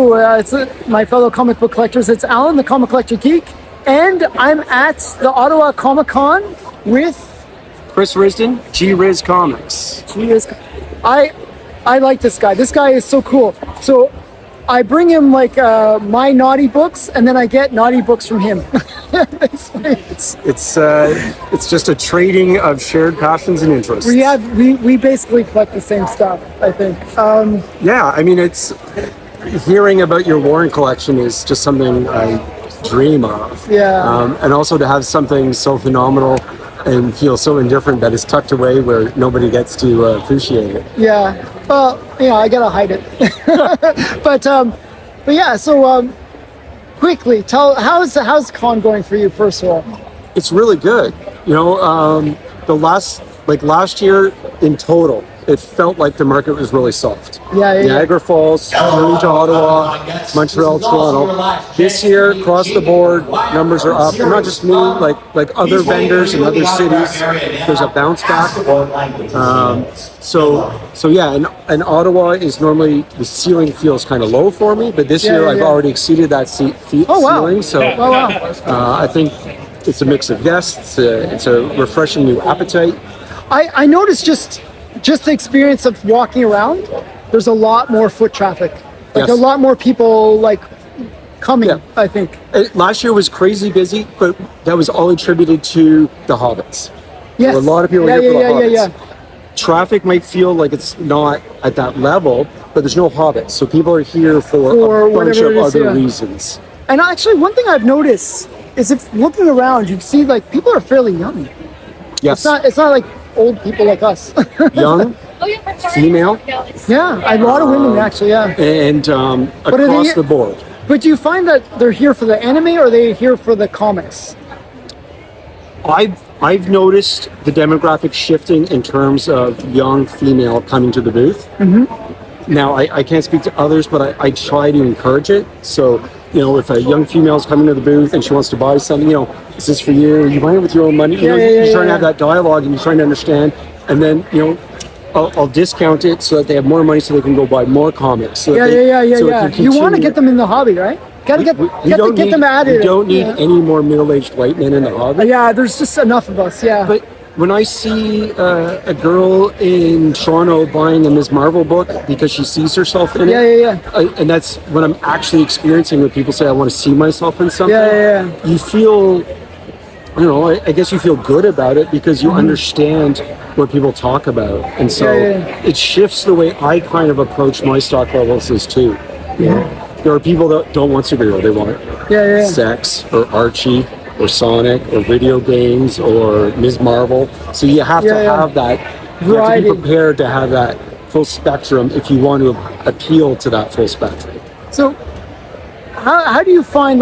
Hello, it's my fellow comic book collectors. It's Alan, the Comic Collector Geek, and I'm at the Ottawa Comic Con with Chris Risdon, Jee Riz Comics. Jee Riz. I like this guy. This guy is so cool. So I bring him like my naughty books, and then I get naughty books from him. It's just a trading of shared passions and interests. We basically collect the same stuff, I think. Yeah, I mean, it's hearing about your Warren collection is just something I dream of. Yeah. And also to have something so phenomenal and feel so indifferent that it's tucked away where nobody gets to appreciate it. Yeah. Well, I gotta hide it. but yeah. So quickly, how's the con going for you, first of all? It's really good. Last year in total, it felt like the market was really soft. Niagara Falls, Toronto to Ottawa, Montreal, Toronto. This year, across the board, numbers are up. And not just me, like other vendors in other cities. There's a bounce back. And Ottawa is normally, the ceiling feels kind of low for me, but this year I've already exceeded that ceiling. So I think it's a mix of guests. It's a refreshing new appetite. I noticed just the experience of walking around, there's a lot more foot traffic. A lot more people coming, I think. Last year was crazy busy, but that was all attributed to the Hobbits. Yes. There were a lot of people here for the Hobbits. Yeah. Traffic might feel like it's not at that level, but there's no Hobbits. So people are here for a bunch of other reasons. And actually, one thing I've noticed is if looking around, you see people are fairly young. Yes. It's not like old people like us. Young, female. Yeah, a lot of women actually, And across the board. But do you find that they're here for the anime or are they here for the comics? I've noticed the demographic shifting in terms of young female coming to the booth. Mm-hmm. Now, I can't speak to others, but I try to encourage it. So, if a young female is coming to the booth and she wants to buy something, is this for you? Are you buying it with your own money? You're trying to have that dialogue and you're trying to understand. And then, I'll discount it so that they have more money so they can go buy more comics. So You want to get them in the hobby, right? Got to get them added. You don't need any more middle-aged white men in the hobby. Yeah, there's just enough of us, But when I see a girl in Toronto buying a Ms. Marvel book because she sees herself in it, and that's what I'm actually experiencing when people say I want to see myself in something. You feel, I guess you feel good about it because you understand what people talk about, and so it shifts the way I kind of approach my stock levels too. There are people that don't want superhero; they want sex or Archie or Sonic or video games or Ms. Marvel. So you have to have that. You have to be prepared to have that full spectrum if you want to appeal to that full spectrum. So, how do you find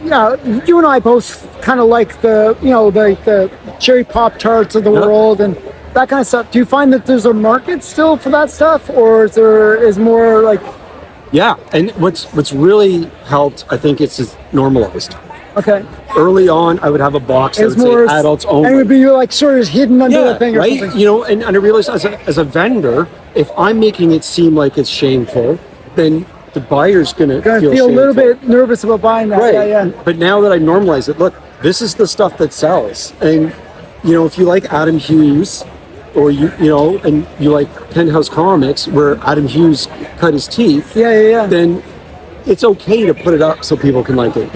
you and I both kind of like the cherry pop tarts of the world and that kind of stuff. Do you find that there's a market still for that stuff, or is more Yeah, and what's really helped, I think, it's normalized. Okay. Early on, I would have a box that would say adults only. And it would be sort of hidden under the thing or something. And I realized as a vendor, if I'm making it seem like it's shameful, then the buyer's going to feel a little bit nervous about buying that. Right. But now that I normalize it, look, this is the stuff that sells. And, if you like Adam Hughes, or and you like Penthouse Comics, where Adam Hughes cut his teeth, then it's okay to put it up so people can like it.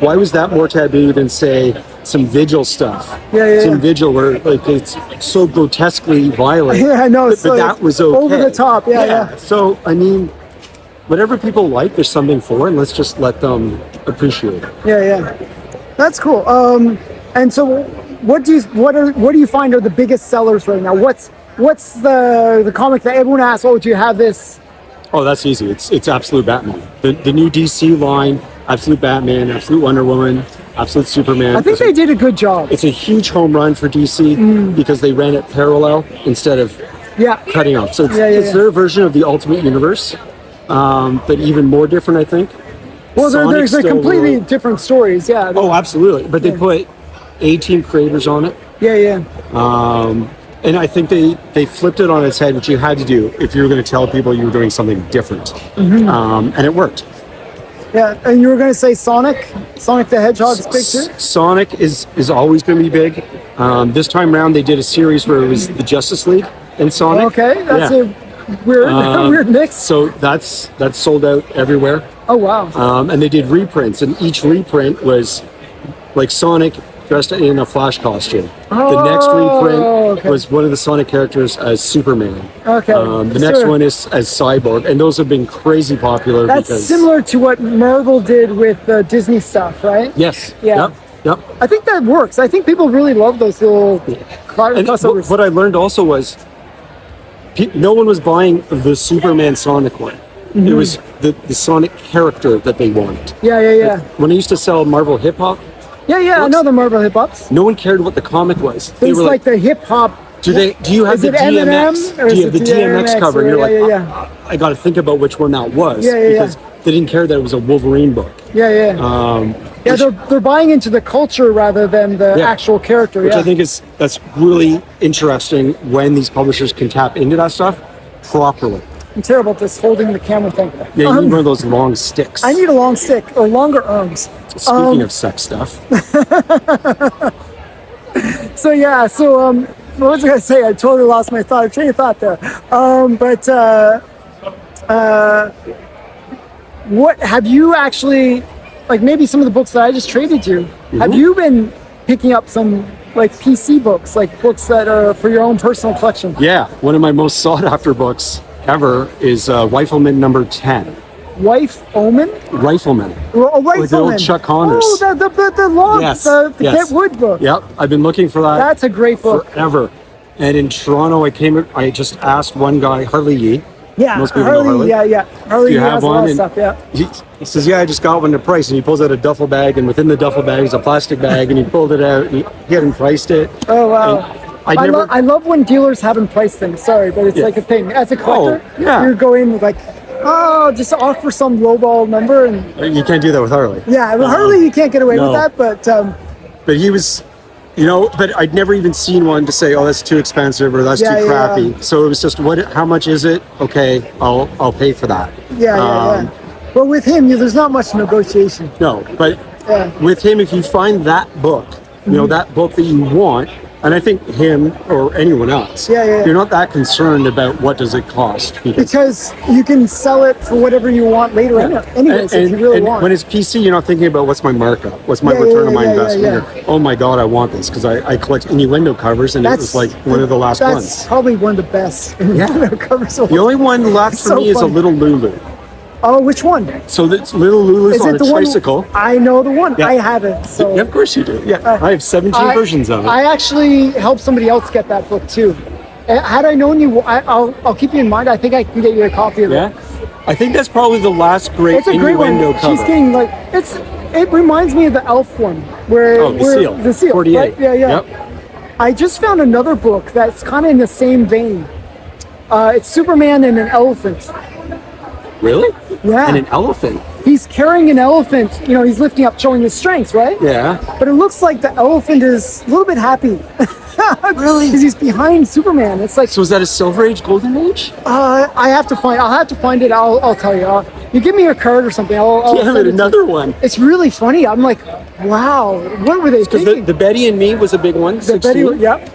Why was that more taboo than say some Vigil stuff? Some Vigil where it's so grotesquely violent. I know. But that was okay. Over the top. Yeah. So I mean, whatever people like, there's something for, and let's just let them appreciate it. Yeah. That's cool. And so, what do you find are the biggest sellers right now? What's the comic that everyone asks? Oh, do you have this? Oh, that's easy. It's Absolute Batman. The new DC line, Absolute Batman, Absolute Wonder Woman, Absolute Superman. I think they did a good job. It's a huge home run for DC because they ran it parallel instead of cutting off. So it's their version of the Ultimate Universe, but even more different, I think. Well, they're completely different stories, Oh, absolutely. But they put A-team creators on it. And I think they flipped it on its head, which you had to do if you were going to tell people you were doing something different. And it worked. Yeah, and you were going to say Sonic the Hedgehog is big too? Sonic is always going to be big. This time around, they did a series where it was the Justice League and Sonic. Okay, that's a weird, weird mix. So that's sold out everywhere. Oh, wow. And they did reprints, and each reprint was like Sonic dressed in a Flash costume. The next reprint was one of the Sonic characters as Superman. Okay. The next one is as Cyborg, and those have been crazy popular. That's similar to what Marvel did with Disney stuff, right? Yes. Yeah. Yep. I think that works. I think people really love those little crossovers. What I learned also was no one was buying the Superman Sonic one. It was the Sonic character that they wanted. Yeah. When I used to sell Marvel hip hop, I know the Marvel hip hops. no one cared what the comic was. They were like the hip hop. Do you have the DMX? Do you have the DMX cover? And you're like, I got to think about which one that was because they didn't care that it was a Wolverine book. They're buying into the culture rather than the actual character. Which I think that's really interesting when these publishers can tap into that stuff properly. I'm terrible at this holding the camera thing. Yeah, you need one of those long sticks. I need a long stick or longer arms. Speaking of sex stuff. What was I going to say? I totally lost my train of thought there. What have you actually, like maybe some of the books that I just traded you, have you been picking up some like PC books, like books that are for your own personal collection? Yeah, one of my most sought after books ever is Rifleman number 10. Rifleman? Rifleman. Oh, Rifleman. With the old Chuck Connors. Oh, the long, the Get Wood book. Yep, I've been looking for that. That's a great book. Forever. And in Toronto, I just asked one guy, Harley Yee. Yeah, most people know Harley. Harley Do you has have a lot one? of stuff, yeah. He says, I just got one to price. And he pulls out a duffel bag, and within the duffel bag is a plastic bag, and he pulled it out, and he hadn't priced it. Oh, wow. I love when dealers haven't priced things. Sorry, but it's like a thing. As a collector, you're going with like, just offer some lowball number. And you can't do that with Harley. Yeah, with Harley, you can't get away with that, But he was... but I'd never even seen one to say, that's too expensive or that's too crappy. Yeah. So it was just, how much is it? Okay, I'll pay for that. Yeah. But with him, there's not much negotiation. No, but with him, if you find that book, that book that you want, and I think him or anyone else, you're not that concerned about what does it cost. Because you can sell it for whatever you want later anyways, if you really want. When it's PC, you're not thinking about what's my markup, what's my return on my investment, or, oh my God, I want this, because I collect innuendo covers, and it was like one of the last ones. That's probably one of the best innuendo covers. The only one left for me is a Little Lulu. Oh, which one? So that's Little Lulu's on a tricycle. I know the one. Yeah. I have it. So. Yeah, of course you do. Yeah, I have 17 versions of it. I actually helped somebody else get that book too. Had I known you, I'll keep you in mind. I think I can get you a copy of it. Yeah, I think that's probably the last great innuendo cover. She's getting it reminds me of the Elf one where the seal. 48. Right? Yeah. Yep. I just found another book that's kind of in the same vein. It's Superman and an elephant. Really? Yeah. And an elephant. He's carrying an elephant. He's lifting up, showing his strength, right? Yeah. But it looks like the elephant is a little bit happy. Really? Because he's behind Superman. It's like. So is that a Silver Age, Golden Age? I'll have to find it. I'll tell you. You give me your card or something. I'll Damn it, another one. It's really funny. I'm like, wow. What were they thinking? Because the Betty and Me was a big one. The Betty. Yep.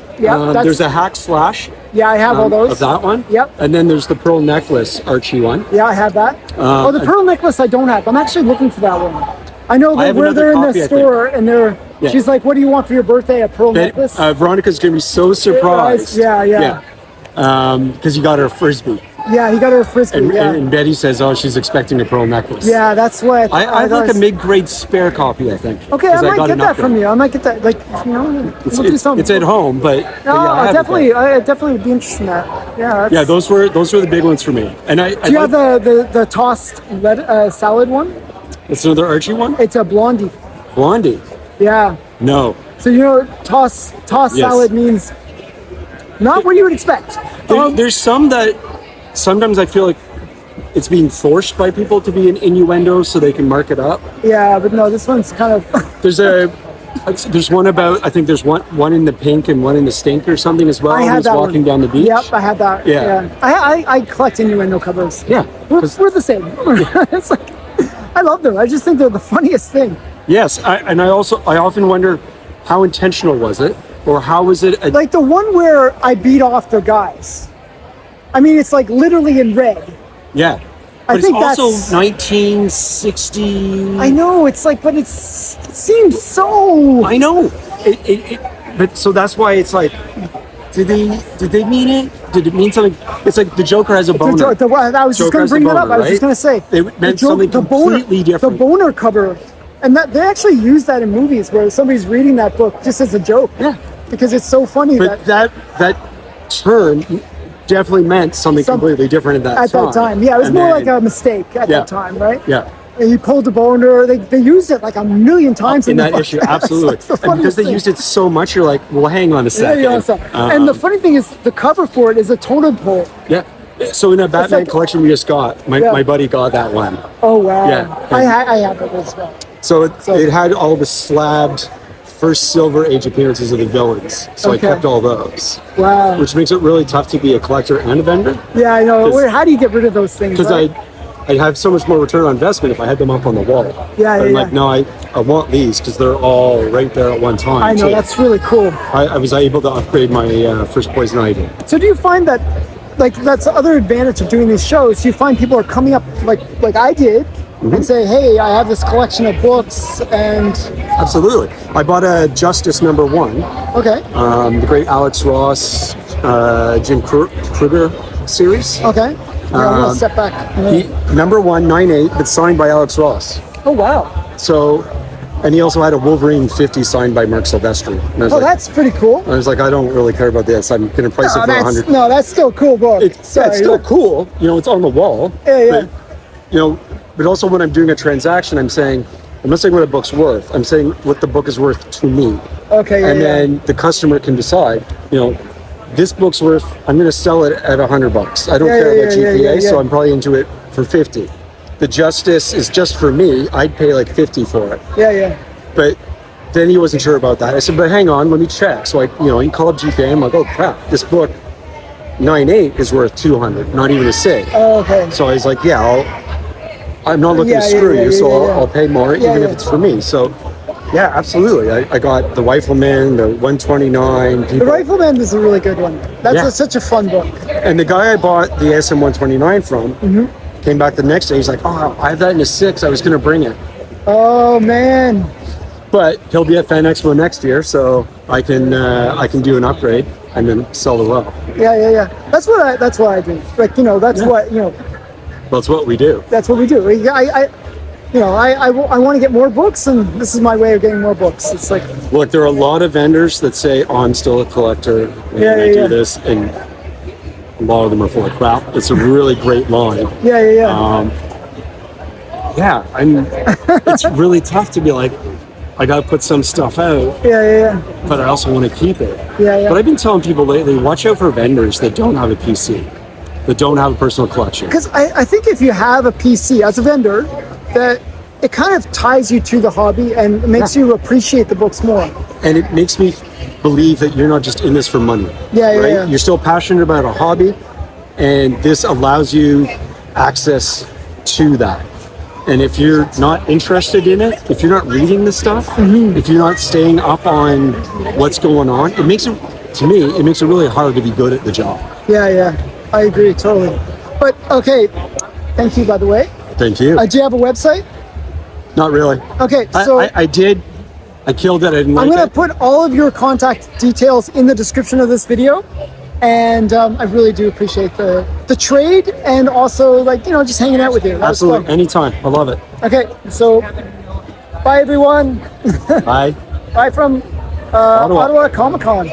There's a Hack Slash. Yeah, I have all those. Of that one? Yep. And then there's the Pearl Necklace Archie one. Yeah, I have that. The Pearl Necklace I don't have. I'm actually looking for that one. I know that where they're in the store and she's like, what do you want for your birthday? A pearl necklace? Veronica's going to be so surprised. Yeah. Because you got her a Frisbee. Yeah, he got her a Frisbee, and Betty says, she's expecting a pearl necklace. Yeah, that's what I have like a mid-grade spare copy, I think. Okay, I might get that from you. I might get that. We'll do something. It's at home, but I definitely would be interested in that. Yeah, those were the big ones for me. And do you have the tossed salad one? It's another Archie one? It's a Blondie. Blondie? Yeah. No. So toss salad means not what you would expect. There's some that sometimes I feel like it's being forced by people to be an innuendo so they can mark it up. Yeah, but no, this one's kind of... There's a There's one about, I think there's one in the pink and one in the stink or something as well. I had that walking one. down the beach. Yep, I had that. Yeah. I collect innuendo covers. Yeah. We're the same. It's like, I love them. I just think they're the funniest thing. Yes, I often wonder how intentional was it, or how was it? Like the one where I beat off the guys. I mean, it's like literally in red. Yeah. I But think it's also that's 1960. I know, it's like, but it seems so. I know. But so that's why it's like, did they mean it? Did it mean something? It's like the Joker has a boner. I was just going to bring that up. I was just going to say it meant something completely different. The boner cover, and that they actually use that in movies where somebody's reading that book just as a joke. Yeah, because it's so funny. But that term definitely meant something completely different at that time. Yeah, it was more like a mistake at that time, right? Yeah. And he pulled the boner. They used it like a million times in that issue. Absolutely. And because they used it so much, you're like, well, hang on a second. And the funny thing is, the cover for it is a totem pole. Yeah. So in a Batman collection we just got, my buddy got that one. Oh wow. Yeah. I have it as well. So it had all the slabbed first Silver Age appearances of the villains. So I kept all those. Wow. Which makes it really tough to be a collector and a vendor. Yeah, I know. How do you get rid of those things? Because I'd have so much more return on investment if I had them up on the wall. Yeah, I'm like, no, I want these because they're all right there at one time. I know, that's really cool. I was able to upgrade my first Poison Ivy. So do you find that, like, that's the other advantage of doing these shows, you find people are coming up, like I did, and say, hey, I have this collection of books, and... Absolutely. I bought a Justice #1. Okay. The great Alex Ross, Jim Kruger series. Okay. Yeah, I'm going to step back. #1, 9/8, but signed by Alex Ross. Oh, wow. So, and he also had a Wolverine 50 signed by Mark Silvestri. That's pretty cool. I was like, I don't really care about this. I'm going to price it for $100. No, that's still a cool book. It's still cool. You know, it's on the wall. Yeah. But, but also when I'm doing a transaction, I'm not saying what a book's worth. I'm saying what the book is worth to me. Okay. And then the customer can decide, this book's worth, I'm going to sell it at $100. I don't care about GPA, so I'm probably into it for 50. The Justice is just for me. I'd pay like 50 for it. Yeah. But then he wasn't sure about that. I said, but hang on, let me check. So he called up GPA. I'm like, oh crap, this book 9/8 is worth 200, not even a sig. Oh, okay. So I was like, I'm not looking to screw you, so I'll pay more even if it's for me. So. Yeah, absolutely. I got the Rifleman, the 129. The Rifleman is a really good one. That's such a fun book. And the guy I bought the SM 129 from came back the next day. He's like, oh, I have that in a 6. I was going to bring it. Oh, man. But he'll be at Fan Expo next year, so I can do an upgrade and then sell the row. Yeah. That's what I do. Like, That's what we do. That's what we do. I want to get more books, and this is my way of getting more books. It's like, look, there are a lot of vendors that say, oh, I'm still a collector, and I do this, and a lot of them are full of crap. It's a really great line. It's really tough to be like, I got to put some stuff out, but I also want to keep it. But I've been telling people lately, watch out for vendors that don't have a PC, that don't have a personal collection. Because I think if you have a PC as a vendor, that it kind of ties you to the hobby and makes you appreciate the books more. And it makes me believe that you're not just in this for money. Yeah. You're still passionate about a hobby, and this allows you access to that. And if you're not interested in it, if you're not reading the stuff, if you're not staying up on what's going on, it makes it really hard to be good at the job. Yeah. I agree, totally. But, okay, thank you, by the way. Thank you. Do you have a website? Not really. Okay, so... I did. I killed it. I didn't like it. I'm going to put all of your contact details in the description of this video. And I really do appreciate the trade and also, just hanging out with you. Absolutely. Anytime. I love it. Okay, so bye, everyone. Bye. Bye from Ottawa Comic Con.